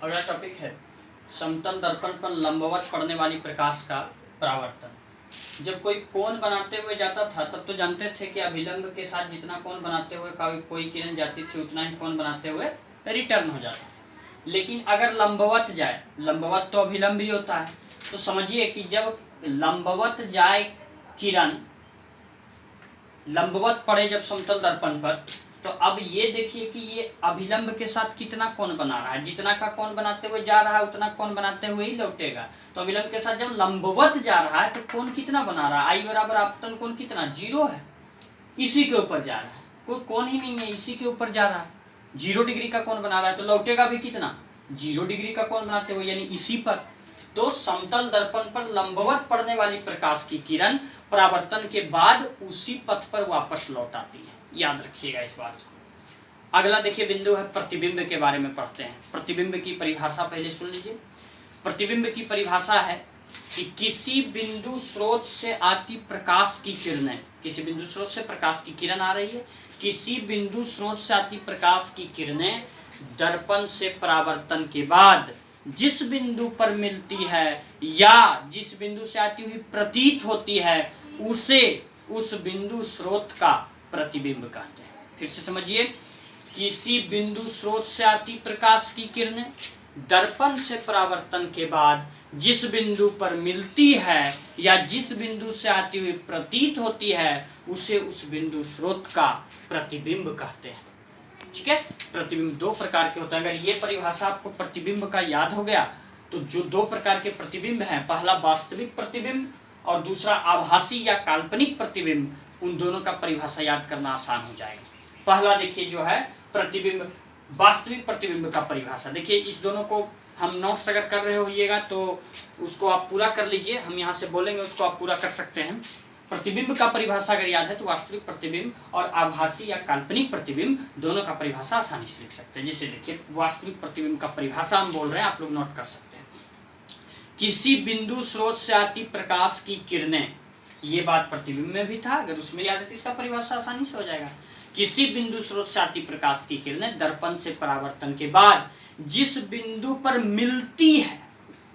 अगला टॉपिक है समतल दर्पण पर लंबवत पड़ने वाली प्रकाश का परावर्तन। जब कोई कोण बनाते हुए जाता था तब तो जानते थे कि अभिलंब के साथ जितना कोण बनाते हुए कोई किरण जाती थी उतना ही कोण बनाते हुए रिटर्न हो जाता था। लेकिन अगर लंबवत जाए, लंबवत तो अभिलंब ही होता है, तो समझिए कि जब लंबवत जाए किरण, लंबवत पड़े जब समतल दर्पण पर, तो अब ये देखिए कि ये अभिलंब के साथ कितना कोण बना रहा है। जितना का कोण बनाते हुए जा रहा है उतना कोण बनाते हुए ही लौटेगा। तो अभिलंब के साथ जब लंबवत जा रहा है तो कोण कितना बना रहा है, आई बराबर आपतन कोण कितना, 0 है, इसी के ऊपर जा रहा है, कोई कोण ही नहीं है, इसी के ऊपर जा रहा है, 0 डिग्री का कोण बना रहा है, तो लौटेगा भी कितना, 0 डिग्री का कोण बनाते हुए, यानी इसी पर। तो समतल दर्पण पर लंबवत पड़ने वाली प्रकाश की किरण परावर्तन के बाद उसी पथ पर वापस लौट आती है, याद रखिएगा इस बात को। अगला देखिए बिंदु है प्रतिबिंब के बारे में पढ़ते हैं। प्रतिबिंब की परिभाषा पहले सुन लीजिए। प्रतिबिंब की परिभाषा है कि किसी बिंदु स्रोत से आती प्रकाश की किरणें, किसी बिंदु स्रोत से प्रकाश की किरण आ रही है, किसी बिंदु स्रोत से आती प्रकाश की किरणें दर्पण से परावर्तन के बाद जिस बिंदु पर मिलती है या जिस बिंदु से आती हुई प्रतीत होती है उसे उस बिंदु स्रोत का प्रतिबिंब कहते हैं। फिर से समझिए, किसी बिंदु स्रोत से आती प्रकाश की किरणें दर्पण से परावर्तन के बाद जिस बिंदु पर मिलती है या जिस बिंदु से आती हुई प्रतीत होती है उसे उस बिंदु स्रोत का प्रतिबिंब कहते हैं। ठीक है, प्रतिबिंब 2 प्रकार के होते हैं। अगर ये परिभाषा आपको प्रतिबिंब का याद हो गया तो जो 2 प्रकार के प्रतिबिंब हैं, पहला वास्तविक प्रतिबिंब और दूसरा आभासी या काल्पनिक प्रतिबिंब, उन दोनों का परिभाषा याद करना आसान हो जाएगा। पहला देखिए जो है प्रतिबिंब, वास्तविक प्रतिबिंब का परिभाषा। देखिए इस दोनों को हम नोट्स अगर कर रहे होइएगा तो उसको आप पूरा कर लीजिए, हम यहाँ से बोलेंगे उसको आप पूरा कर सकते हैं। प्रतिबिंब का परिभाषा अगर याद है तो वास्तविक प्रतिबिंब और आभासी या काल्पनिक प्रतिबिंब दोनों का परिभाषा आसानी से लिख सकते हैं। जिससे देखिए वास्तविक प्रतिबिंब का परिभाषा हम बोल रहे हैं, आप लोग नोट कर सकते हैं। किसी बिंदु स्रोत से आती प्रकाश की किरणें, ये बात प्रतिबिंब में भी था, अगर उसमें याद है तो इसका परिभाषा आसानी से हो जाएगा। किसी बिंदु स्रोत से आती प्रकाश की किरणें दर्पण से परावर्तन के बाद जिस बिंदु पर मिलती है,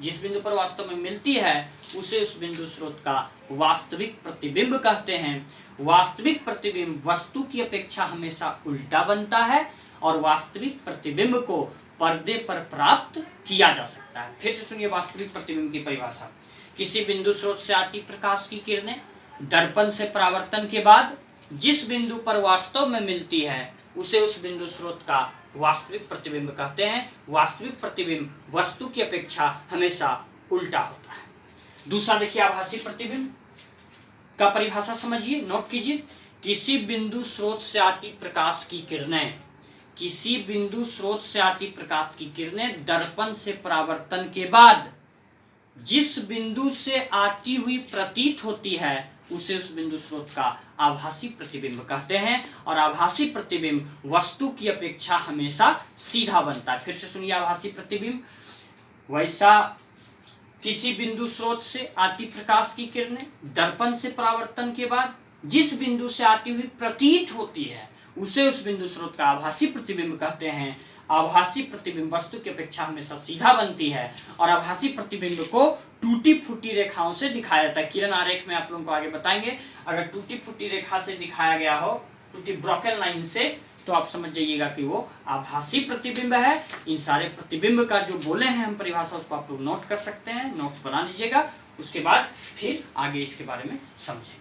जिस बिंदु पर वास्तव में मिलती है उसे उस बिंदु स्रोत का वास्तविक प्रतिबिंब कहते हैं। वास्तविक प्रतिबिंब वस्तु की अपेक्षा हमेशा उल्टा बनता है और वास्तविक प्रतिबिंब को पर्दे पर प्राप्त किया जा सकता है। फिर से सुनिए वास्तविक प्रतिबिंब की परिभाषा। किसी बिंदु स्रोत से आती प्रकाश की किरणें दर्पण से परावर्तन के बाद जिस बिंदु पर वास्तव में मिलती है उसे उस बिंदु स्रोत का वास्तविक प्रतिबिंब कहते हैं। वास्तविक प्रतिबिंब वस्तु की अपेक्षा हमेशा उल्टा होता है। दूसरा देखिए आभासी प्रतिबिंब का परिभाषा समझिए, नोट कीजिए। किसी बिंदु स्रोत से आती प्रकाश की किरणें, किसी बिंदु स्रोत से आती प्रकाश की किरणें दर्पण से परावर्तन के बाद जिस बिंदु से आती हुई प्रतीत होती है उसे उस बिंदु स्रोत का आभासी प्रतिबिंब कहते हैं। और आभासी प्रतिबिंब वस्तु की अपेक्षा हमेशा सीधा बनता है। फिर से सुनिए आभासी प्रतिबिंब, वैसा किसी बिंदु स्रोत से आती प्रकाश की किरणें दर्पण से परावर्तन के बाद जिस बिंदु से आती हुई प्रतीत होती है उसे उस बिंदु स्रोत का आभासी प्रतिबिंब कहते हैं। आभासी प्रतिबिंब वस्तु की अपेक्षा हमेशा सीधा बनती है और आभासी प्रतिबिंब को टूटी फूटी रेखाओं से दिखाया जाता है। किरण आरेख में आप लोगों को आगे बताएंगे। अगर टूटी फूटी रेखा से दिखाया गया हो, टूटी ब्रोकन लाइन से, तो आप समझ जाइएगा कि वो आभासी प्रतिबिंब है। इन सारे प्रतिबिंब का जो बोले हैं हम परिभाषा उसको आप लोग नोट कर सकते हैं, नोट्स बना लीजिएगा, उसके बाद फिर आगे इसके बारे में समझेंगे।